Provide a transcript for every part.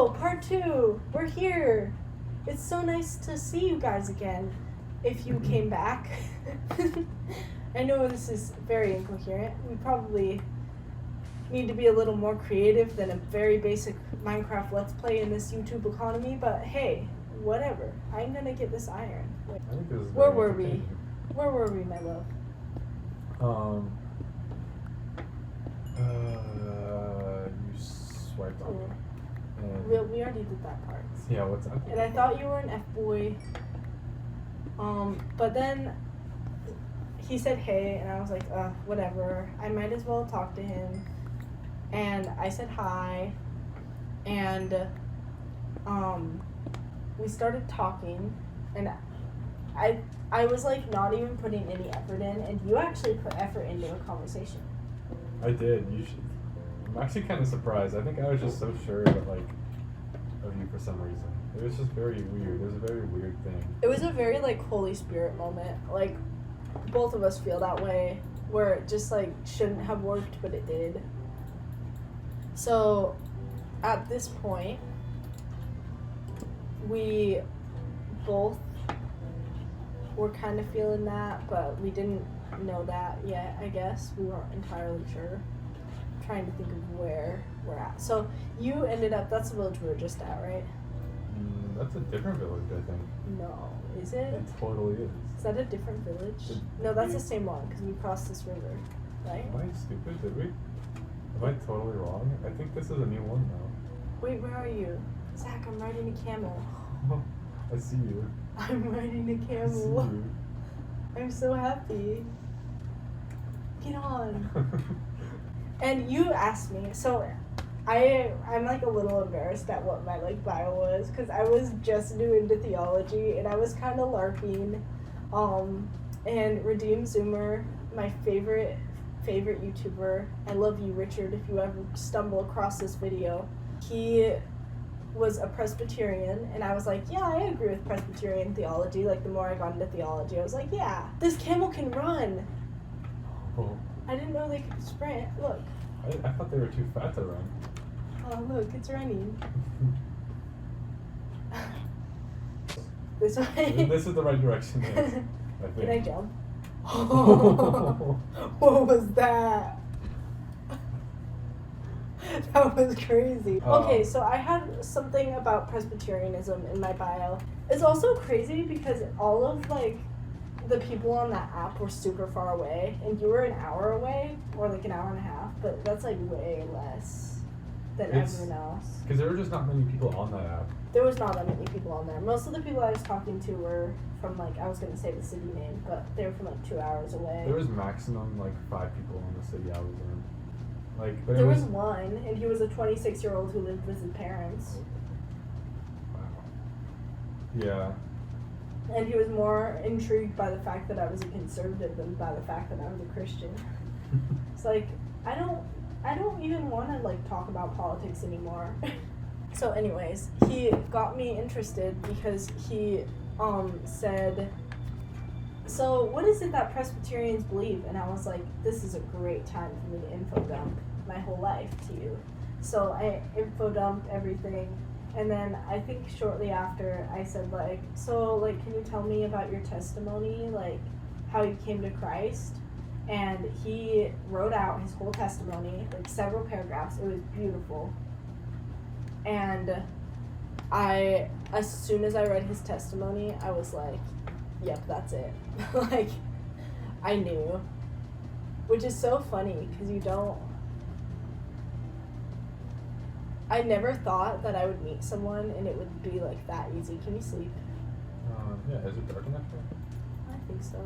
Yo, part 2. We're here. It's so nice to see you guys again. If you came back. I know this is very incoherent. We probably need to be a little more creative than a very basic Minecraft Let's Play in this YouTube economy, but hey, whatever. I'm gonna get this iron. Wait, I think this is where were we? Where were we, my love? You swiped on me. We already did that part. Yeah, what's that? And I thought you were an F-boy. But then he said hey, and I was like, whatever. I might as well talk to him. And I said hi, and we started talking, and I was like not even putting any effort in, and you actually put effort into a conversation. I did. You should. I'm actually kind of surprised. I think I was just so sure of you for some reason. It was just very weird. It was a very weird thing. It was a very like Holy Spirit moment. Like both of us feel that way, where it just like shouldn't have worked, but it did. So at this point, we both were kind of feeling that, but we didn't know that yet, I guess. We weren't entirely sure. I'm trying to think of where we're at. So you ended up, that's the village we were just at, right? That's a different village, I think. No, is it? It totally is. Is that a different village? No, that's the same one, because we crossed this river, right? Am I stupid? Did we? Am I totally wrong? I think this is a new one now. Wait, where are you? Zach, I'm riding a camel. I see you. I'm riding a I see camel. you. I'm so happy. Get on. And you asked me, so I'm like a little embarrassed at what my like bio was, because I was just new into theology and I was kind of LARPing. And Redeem Zoomer, my favorite YouTuber, I love you, Richard, if you ever stumble across this video, he was a Presbyterian, and I was like, yeah, I agree with Presbyterian theology. Like, the more I got into theology, I was like, yeah, this camel can run. Oh. I didn't know they could sprint. Look. I thought they were too fat to run. Oh, look, it's running. This way. This is the right direction, yes, I think. Can I jump? What was that? That was crazy. Okay, so I had something about Presbyterianism in my bio. It's also crazy because all of like the people on that app were super far away, and you were an hour away, or like an hour and a half, but that's like way less than everyone else. Because there were just not many people on that app. There was not that many people on there. Most of the people I was talking to were from like, I was going to say the city name, but they were from like 2 hours away. There was maximum like 5 people in the city I was in. Like, but there was one, and he was a 26-year-old who lived with his parents. Wow. Yeah. And he was more intrigued by the fact that I was a conservative than by the fact that I was a Christian. It's like, I don't even want to like talk about politics anymore. So anyways, he got me interested because he said, so what is it that Presbyterians believe? And I was like, this is a great time for me to info dump my whole life to you. So I info dumped everything. And then I think shortly after I said like, so like, can you tell me about your testimony? Like how you came to Christ? And he wrote out his whole testimony, like several paragraphs. It was beautiful. And as soon as I read his testimony, I was like, yep, that's it. Like, I knew. Which is so funny, because I never thought that I would meet someone and it would be like that easy. Can you sleep? Yeah, is it dark enough here? I think so.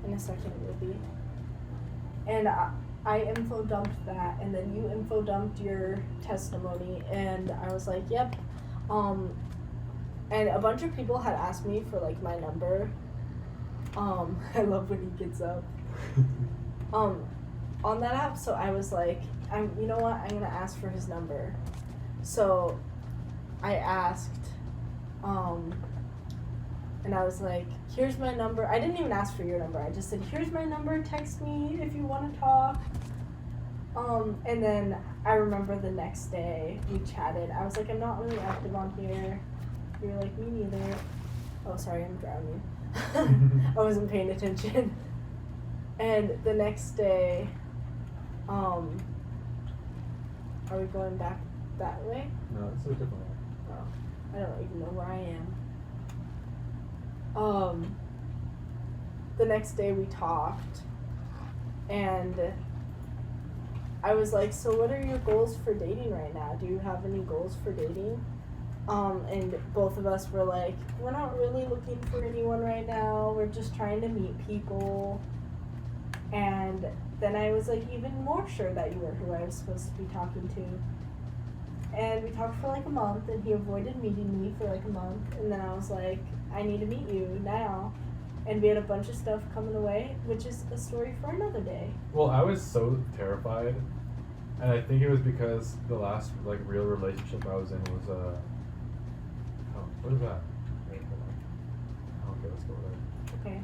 In a second it will be. And I info dumped that, and then you info dumped your testimony, and I was like, yep. And a bunch of people had asked me for like my number. I love when he gets up. On that app, so I was like, you know what, I'm gonna ask for his number. So I asked, and I was like, here's my number. I didn't even ask for your number. I just said, here's my number. Text me if you want to talk. And then I remember the next day we chatted. I was like, I'm not really active on here. You were like, me neither. Oh, sorry, I'm drowning. I wasn't paying attention. And the next day, are we going back that way? No, it's a different way. Oh, I don't even know where I am. The next day we talked, and I was like, so what are your goals for dating right now? Do you have any goals for dating? And both of us were like, we're not really looking for anyone right now. We're just trying to meet people. And then I was like even more sure that you were who I was supposed to be talking to. And we talked for like a month, and he avoided meeting me for like a month. And then I was like, I need to meet you now. And we had a bunch of stuff coming away, which is a story for another day. Well, I was so terrified, and I think it was because the last like real relationship I was in was oh, what is that? Wait, hold on. Okay, let's go there. Okay.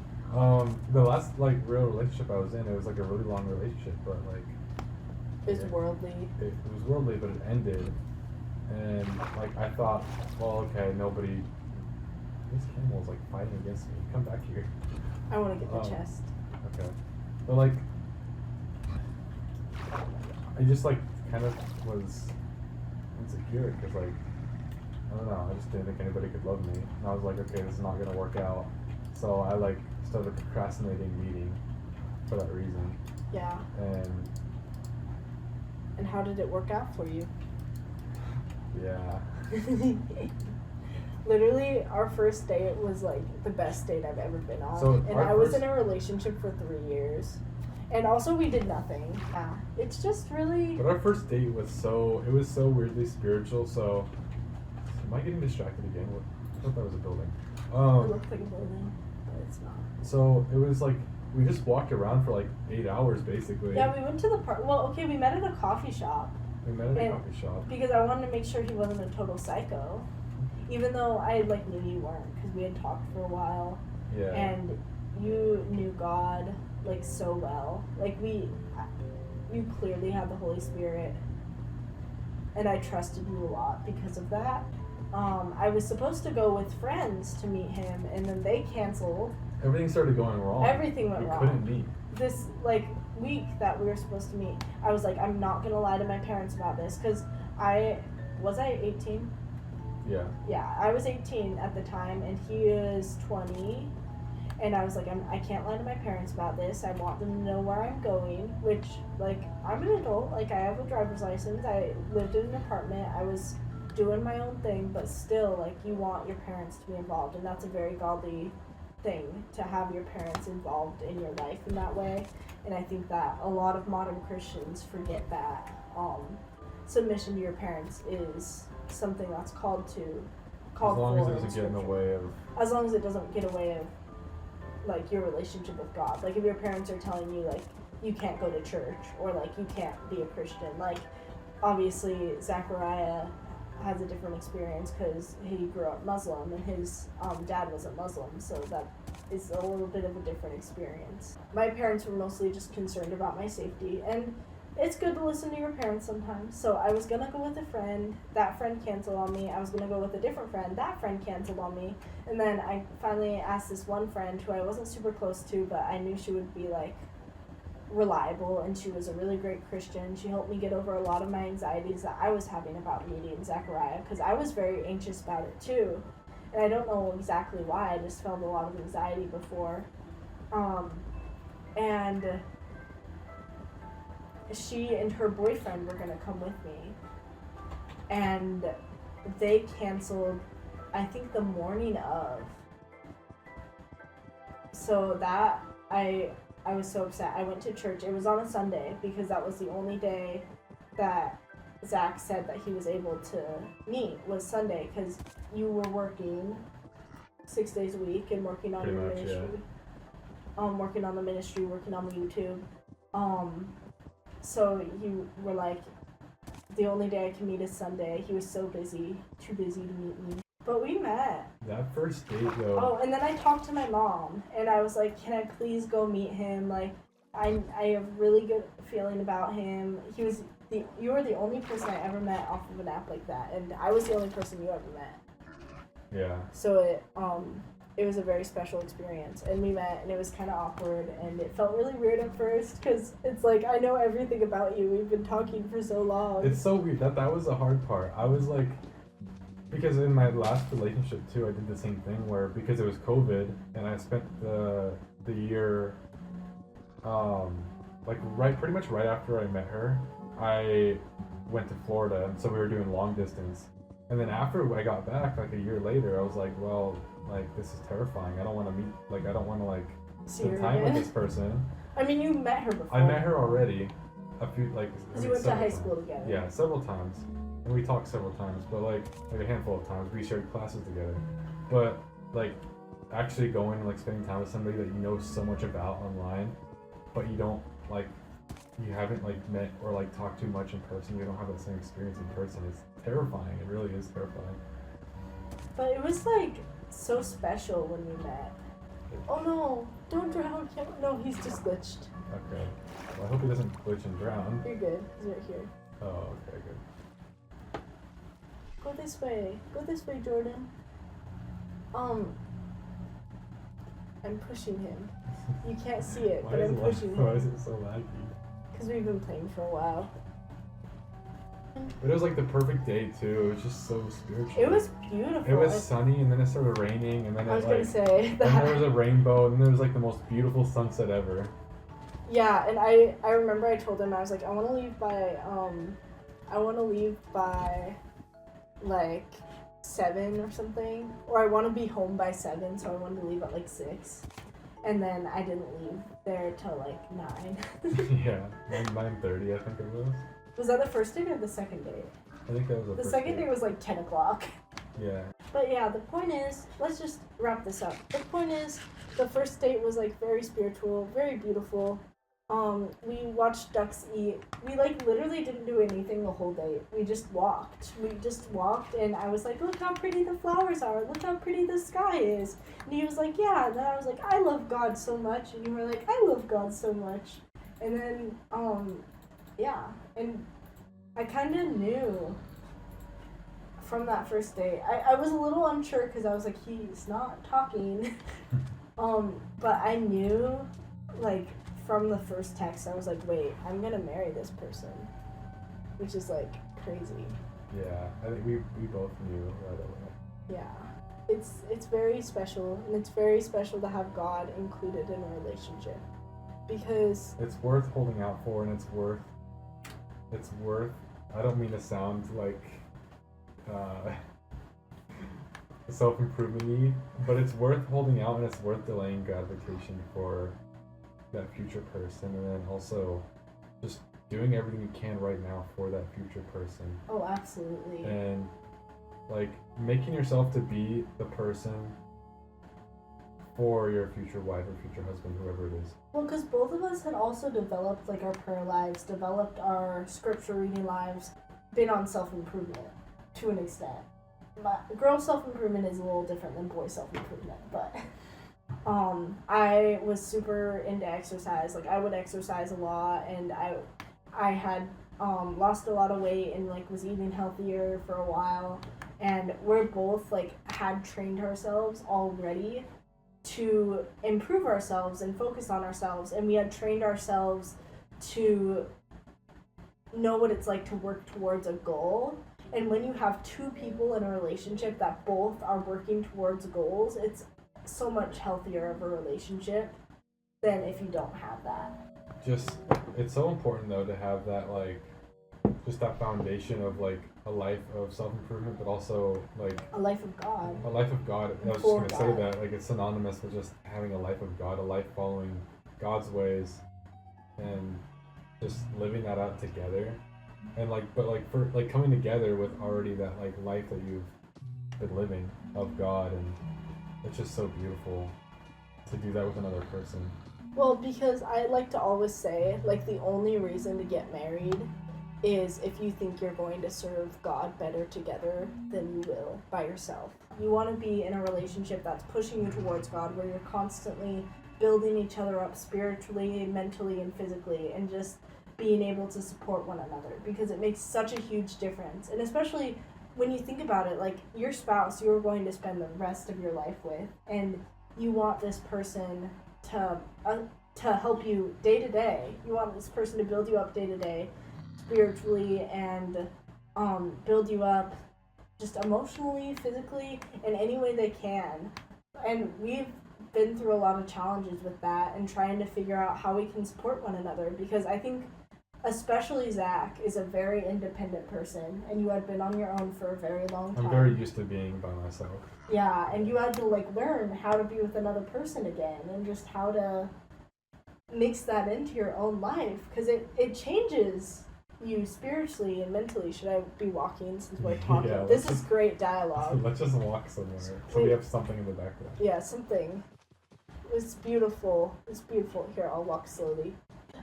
The last like real relationship I was in, it was like a really long relationship, but like It was worldly. It was worldly, but it ended, and like I thought, well, okay, nobody. This camel is like fighting against me. Come back here. I want to get the chest. Okay, but like, I just like kind of was insecure because like I don't know, I just didn't think anybody could love me, and I was like, okay, this is not gonna work out. So I like started procrastinating meeting for that reason. Yeah. And how did it work out for you? Yeah. Literally, our first date was like the best date I've ever been on. So and I was in a relationship for 3 years. And also we did nothing. Yeah. It's just really... But our first date was so weirdly spiritual, so... Am I getting distracted again? I thought that was a building. It looked like a building, but it's not. So it was like, we just walked around for like 8 hours basically. Yeah, we went to the park. Well, okay, we met at a coffee shop. We met at a coffee shop. Because I wanted to make sure he wasn't a total psycho. Even though I like knew you weren't, because we had talked for a while. Yeah. And you knew God like so well. Like you clearly had the Holy Spirit, and I trusted you a lot because of that. I was supposed to go with friends to meet him, and then they canceled. Everything started going wrong. Everything went wrong. We couldn't meet. This like week that we were supposed to meet, I was like, I'm not gonna lie to my parents about this, because I 18? Yeah. Yeah, I was 18 at the time, and he is 20. And I was like, I can't lie to my parents about this. I want them to know where I'm going, which, like, I'm an adult. Like, I have a driver's license. I lived in an apartment. I was doing my own thing, but still, like, you want your parents to be involved. And that's a very godly thing, to have your parents involved in your life in that way. And I think that a lot of modern Christians forget that submission to your parents is something that's called as long as it doesn't get in the way of... As long as it doesn't get away of, like, your relationship with God. Like, if your parents are telling you, like, you can't go to church, or, like, you can't be a Christian. Like, obviously, Zachariah has a different experience because he grew up Muslim, and his dad wasn't Muslim, so that is a little bit of a different experience. My parents were mostly just concerned about my safety, and it's good to listen to your parents sometimes. So I was gonna go with a friend, that friend canceled on me. I was gonna go with a different friend, that friend canceled on me. And then I finally asked this one friend who I wasn't super close to, but I knew she would be like reliable, and she was a really great Christian. She helped me get over a lot of my anxieties that I was having about meeting Zachariah, because I was very anxious about it too. And I don't know exactly why, I just felt a lot of anxiety before. And she and her boyfriend were gonna come with me, and they canceled, I think, the morning of. So that, I was so upset. I went to church. It was on a Sunday, because that was the only day that Zach said that he was able to meet, was Sunday, because you were working 6 days a week and working on your ministry. Yeah. Working on the ministry, working on the YouTube. So you were like, the only day I can meet is Sunday. He was so busy, too busy to meet me. But we met. That first date, though. Oh, and then I talked to my mom, and I was like, can I please go meet him? Like, I have really good feeling about him. You were the only person I ever met off of an app like that, and I was the only person you ever met. Yeah. So it was a very special experience, and we met, and it was kind of awkward, and it felt really weird at first, because it's like, I know everything about you, we've been talking for so long. It's so weird, that was the hard part. I was like, because in my last relationship too, I did the same thing where, because it was COVID, and I spent the year, like pretty much right after I met her, I went to Florida, and so we were doing long distance. And then after I got back, like a year later, I was like, well, like, this is terrifying. I don't want to meet, like, I don't want to, like, spend time with this person. I mean, you met her before. I met her already. A few, like, because you went to high school together. Yeah, several times. And we talked several times, but, like a handful of times. We shared classes together. But, like, actually going and, like, spending time with somebody that you know so much about online, but you don't, like, you haven't, like, met or, like, talked too much in person, you don't have that same experience in person. It's terrifying. It really is terrifying. But it was, like, so special when we met. Oh no, don't drown him. No, he's just glitched. Okay. Well, I hope he doesn't glitch and drown. You're good. He's right here. Oh, okay, good. Go this way. Go this way, Jordan. I'm pushing him. You can't see it, but I'm pushing him. Why is it so laggy? Because we've been playing for a while. But it was like the perfect day too. It was just so spiritual. It was beautiful. It was sunny, and then it started raining, and then I was gonna say that. And there was a rainbow, and there was like the most beautiful sunset ever. Yeah, and I remember I told him, I was like, I want to leave by like 7 or something, or I want to be home by 7, so I wanted to leave at like 6. And then I didn't leave there till like 9. Yeah, 9:30 I think it was. Was that the first date or the second date? I think that was the The first second date date was like 10 o'clock. Yeah. But yeah, the point is, let's just wrap this up. The point is, the first date was like very spiritual, very beautiful. We watched ducks eat. We like literally didn't do anything the whole date. We just walked. And I was like, look how pretty the flowers are. Look how pretty the sky is. And he was like, yeah. And then I was like, I love God so much. And you were like, I love God so much. And then, yeah. And I kind of knew from that first date. I was a little unsure because I was like, he's not talking. But I knew, like, from the first text, I was like, wait, I'm gonna marry this person. Which is, like, crazy. Yeah, I think we both knew right away. Yeah. It's very special, and it's very special to have God included in a relationship. Because it's worth holding out for, and it's worth, I don't mean to sound like self-improvement-y, but it's worth holding out, and it's worth delaying gratification for that future person, and then also just doing everything you can right now for that future person. Oh, absolutely. And like making yourself to be the person for your future wife or future husband, whoever it is. Well, because both of us had also developed like our prayer lives, developed our scripture reading lives, been on self-improvement to an extent. Girl self-improvement is a little different than boy self-improvement, but I was super into exercise. Like, I would exercise a lot, and I had lost a lot of weight and like was eating healthier for a while, and we're both like had trained ourselves already to improve ourselves and focus on ourselves, and we had trained ourselves to know what it's like to work towards a goal. And when you have two people in a relationship that both are working towards goals, it's so much healthier of a relationship than if you don't have that. Just, it's so important though to have that, like, just that foundation of like a life of self-improvement, but also like a life of God. A life of God. I was just gonna say that, like, it's synonymous with just having a life of God, a life following God's ways, and just living that out together. And like, but like for like coming together with already that like life that you've been living of God, and it's just so beautiful to do that with another person. Well, because I like to always say, like, the only reason to get married is if you think you're going to serve God better together than you will by yourself. You want to be in a relationship that's pushing you towards God, where you're constantly building each other up spiritually, mentally, and physically, and just being able to support one another, because it makes such a huge difference. And especially when you think about it, like your spouse you're going to spend the rest of your life with, and you want this person to help you day to day. You want this person to build you up day to day spiritually, and build you up just emotionally, physically, in any way they can. And we've been through a lot of challenges with that, and trying to figure out how we can support one another, because I think especially Zach is a very independent person, and you had been on your own for a very long time. I'm very used to being by myself. Yeah, and you had to like learn how to be with another person again, and just how to mix that into your own life, because it changes you spiritually and mentally. Should I be walking since we're talking? Yeah, this is great dialogue. Let's just walk somewhere so we have something in the background. Yeah, something. It's beautiful. It's beautiful. Here, I'll walk slowly.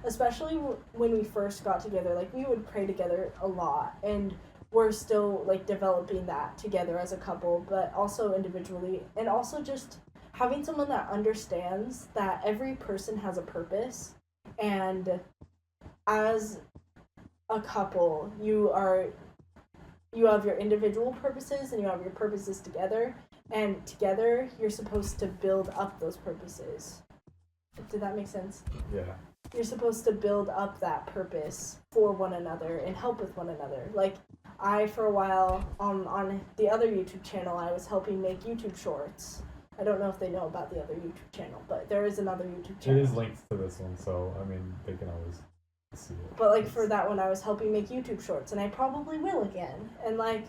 Especially when we first got together, like we would pray together a lot, and we're still like developing that together as a couple, but also individually, and also just having someone that understands that every person has a purpose, and as a couple, you have your individual purposes and you have your purposes together, and together you're supposed to build up those purposes. Did that make sense? Yeah. You're supposed to build up that purpose for one another and help with one another. Like, I, for a while, on the other YouTube channel, I was helping make YouTube shorts. I don't know if they know about the other YouTube channel, but there is another YouTube channel. It is linked to this one, so, I mean, they can always see it. But, like, for that one, I was helping make YouTube shorts, and I probably will again. And, like,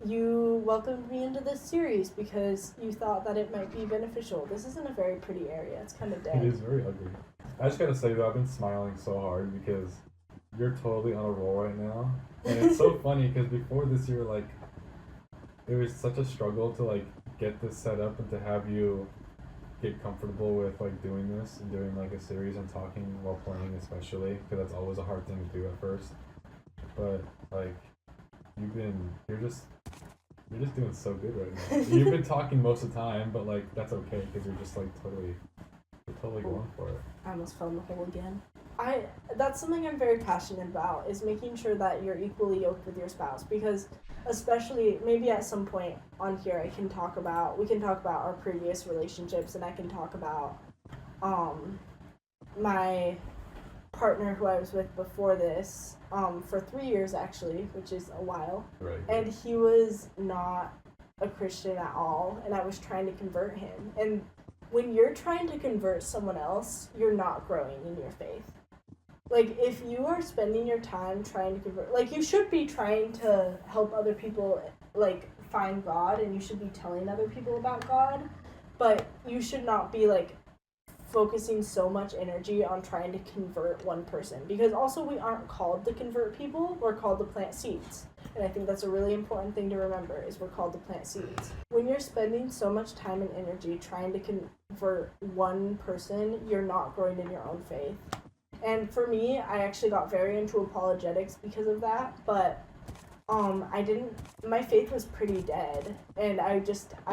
you welcomed me into this series because you thought that it might be beneficial. This isn't a very pretty area. It's kind of dead. It is very ugly. I just gotta say, though, I've been smiling so hard because you're totally on a roll right now. And it's so funny because before this year, like, it was such a struggle to, like, get this set up and to have you get comfortable with, like, doing this and doing, like, a series and talking while playing, especially, because that's always a hard thing to do at first. But, like, you're just doing so good right now. You've been talking most of the time, but, like, that's okay because you're just, like, totally going for it. I almost fell in the hole again. That's something I'm very passionate about, is making sure that you're equally yoked with your spouse, because especially maybe at some point on here we can talk about our previous relationships, and I can talk about my partner who I was with before this for 3 years actually, which is a while. Right. And he was not a Christian at all, and I was trying to convert him. And when you're trying to convert someone else, you're not growing in your faith. Like, if you are spending your time trying to convert, like, you should be trying to help other people, like, find God, and you should be telling other people about God, but you should not be, like, focusing so much energy on trying to convert one person, because also we aren't called to convert people, we're called to plant seeds. And I think that's a really important thing to remember, is we're called to plant seeds. When you're spending so much time and energy trying to convert one person, you're not growing in your own faith. And for me, I actually got very into apologetics because of that, but my faith was pretty dead, and I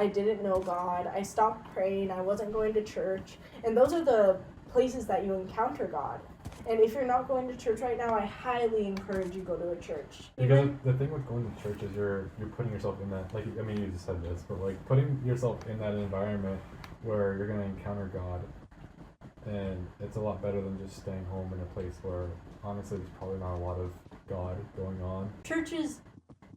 didn't know God. I stopped praying, I wasn't going to church, and those are the places that you encounter God. And if you're not going to church right now, I highly encourage you go to a church. Because the thing with going to church is you're putting yourself in that, like, I mean, you just said this, but, like, putting yourself in that environment where you're going to encounter God, and it's a lot better than just staying home in a place where, honestly, there's probably not a lot of God going on. Churches,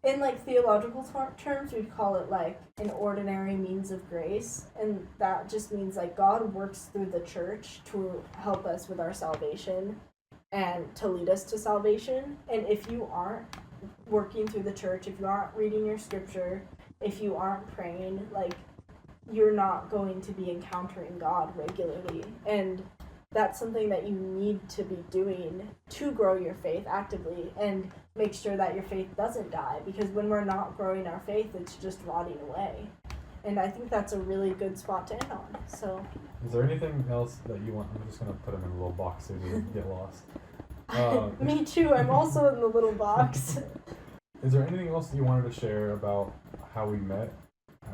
in, like, theological terms, we'd call it, like, an ordinary means of grace, and that just means, like, God works through the church to help us with our salvation and to lead us to salvation. And if you aren't working through the church, if you aren't reading your scripture, if you aren't praying, like, you're not going to be encountering God regularly. And that's something that you need to be doing to grow your faith actively and make sure that your faith doesn't die, because when we're not growing our faith, it's just rotting away. And I think that's a really good spot to end on. So, is there anything else that you want? I'm just going to put them in a little box so you get lost. Me too, I'm also in the little box. Is there anything else you wanted to share about how we met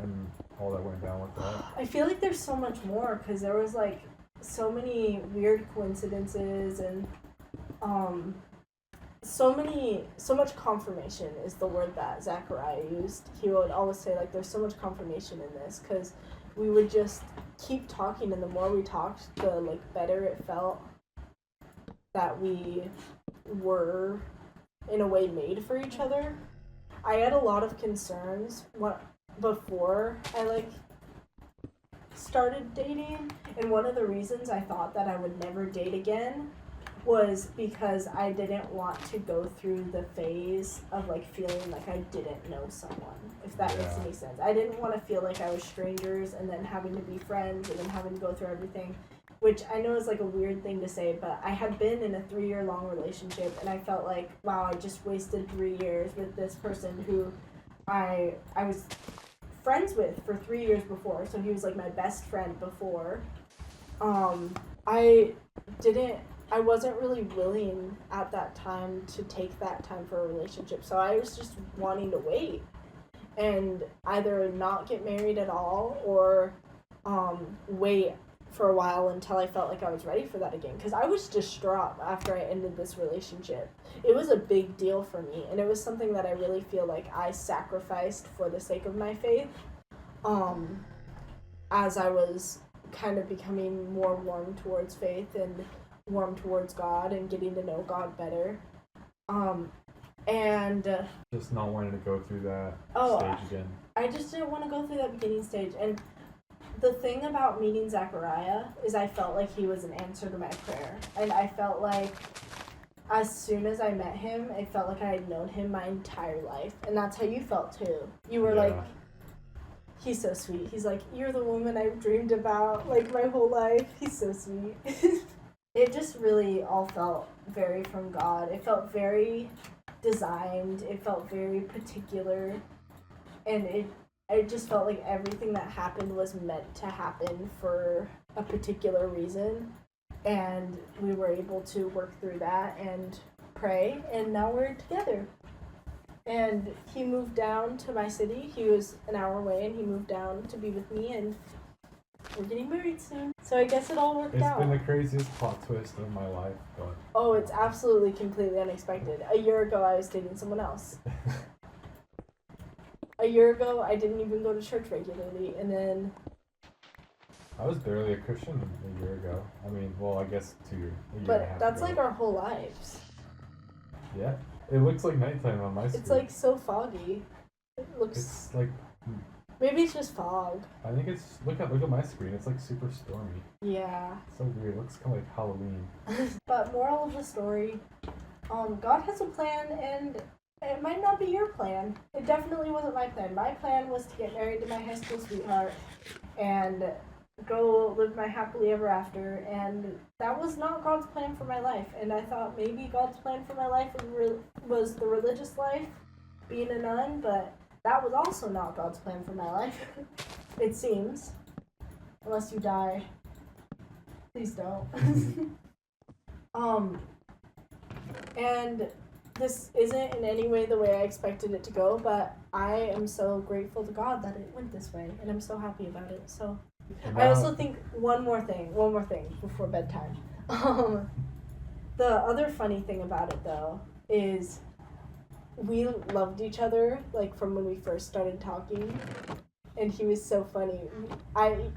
and all that went down with that? I feel like there's so much more, because there was, like, so many weird coincidences and so much confirmation is the word that Zachariah used. He would always say, like, there's so much confirmation in this, because we would just keep talking, and the more we talked, the, like, better it felt that we were, in a way, made for each other. I had a lot of concerns before I, like, started dating, and one of the reasons I thought that I would never date again was because I didn't want to go through the phase of, like, feeling like I didn't know someone, if that makes any sense. I didn't want to feel like I was strangers and then having to be friends and then having to go through everything, which I know is, like, a weird thing to say, but I had been in a 3-year-long relationship, and I felt like, wow, I just wasted 3 years with this person who I was friends with for 3 years before, so he was, like, my best friend before. I wasn't really willing at that time to take that time for a relationship, so I was just wanting to wait and either not get married at all or wait for a while until I felt like I was ready for that again, because I was distraught after I ended this relationship. It was a big deal for me, and it was something that I really feel like I sacrificed for the sake of my faith, as I was kind of becoming more warm towards faith and warm towards God and getting to know God better. And just not wanting to go through that stage again. I just didn't want to go through that beginning stage. And the thing about meeting Zachariah is I felt like he was an answer to my prayer. And I felt like as soon as I met him, it felt like I had known him my entire life. And that's how you felt too. You were like, he's so sweet. He's like, you're the woman I've dreamed about, like, my whole life. He's so sweet. It just really all felt very from God. It felt very designed. It felt very particular. And it just felt like everything that happened was meant to happen for a particular reason. And we were able to work through that and pray. And now we're together. And he moved down to my city. He was an hour away, and he moved down to be with me, and we're getting married soon. So I guess it all worked out. It's been the craziest plot twist of my life, but... Oh, it's absolutely completely unexpected. A year ago, I was dating someone else. A year ago, I didn't even go to church regularly, and then... I was barely a Christian a year ago. I mean, well, I guess 2 years. But that's like our whole lives. Yeah. It looks like nighttime on my screen. It's like so foggy. It looks... It's like... Maybe it's just fog. I think it's... Look at my screen. It's like super stormy. Yeah. It's so weird. It looks kind of like Halloween. But moral of the story, God has a plan, and it might not be your plan. It definitely wasn't my plan. My plan was to get married to my high school sweetheart and go live my happily ever after, and that was not God's plan for my life. And I thought maybe God's plan for my life was the religious life, being a nun, but that was also not God's plan for my life. It seems. Unless you die. Please don't. And this isn't in any way the way I expected it to go, but I am so grateful to God that it went this way, and I'm so happy about it. So I also think one more thing before bedtime. The other funny thing about it, though, is we loved each other, like, from when we first started talking, and he was so funny.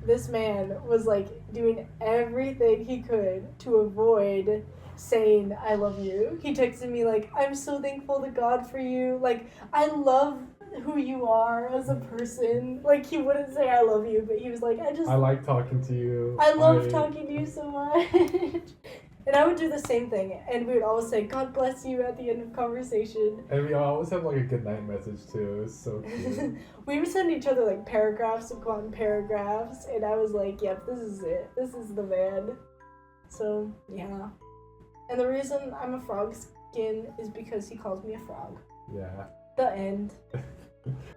This man was, like, doing everything he could to avoid saying, I love you. He texted me, like, I'm so thankful to God for you. Like, I love who you are as a person. Like, he wouldn't say I love you, but he was like, I like talking to you. I love talking to you so much. And I would do the same thing, and we would always say, God bless you at the end of conversation. And we always have, like, a good night message, too. It was so cute. We would send each other, like, paragraphs upon paragraphs, and I was like, yep, this is it. This is the man. So, yeah. And the reason I'm a frog skin is because he calls me a frog. Yeah. The end.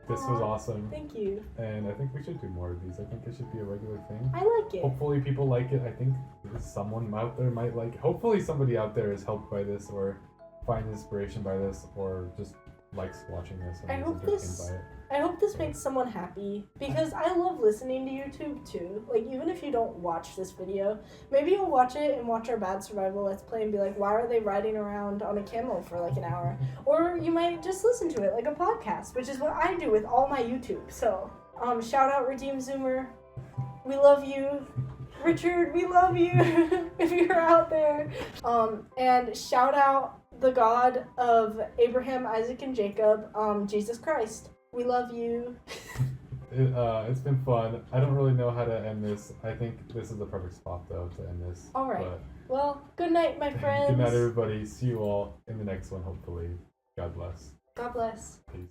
This was awesome. Thank you. And I think we should do more of these. I think it should be a regular thing. I like it. Hopefully people like it. I think someone out there might like it. Hopefully somebody out there is helped by this or finds inspiration by this or just likes watching this and is entertained by it. I hope this makes someone happy, because I love listening to YouTube too. Like, even if you don't watch this video, maybe you'll watch it and watch our Bad Survival Let's Play and be like, why are they riding around on a camel for like an hour? Or you might just listen to it like a podcast, which is what I do with all my YouTube. So, shout out Redeem Zoomer. We love you. Richard, we love you if you're out there. And shout out the God of Abraham, Isaac, and Jacob, Jesus Christ. We love you. It's been fun. I don't really know how to end this. I think this is the perfect spot, though, to end this. All right. But well, good night, my friends. good night, everybody. See you all in the next one, hopefully. God bless. God bless. Peace.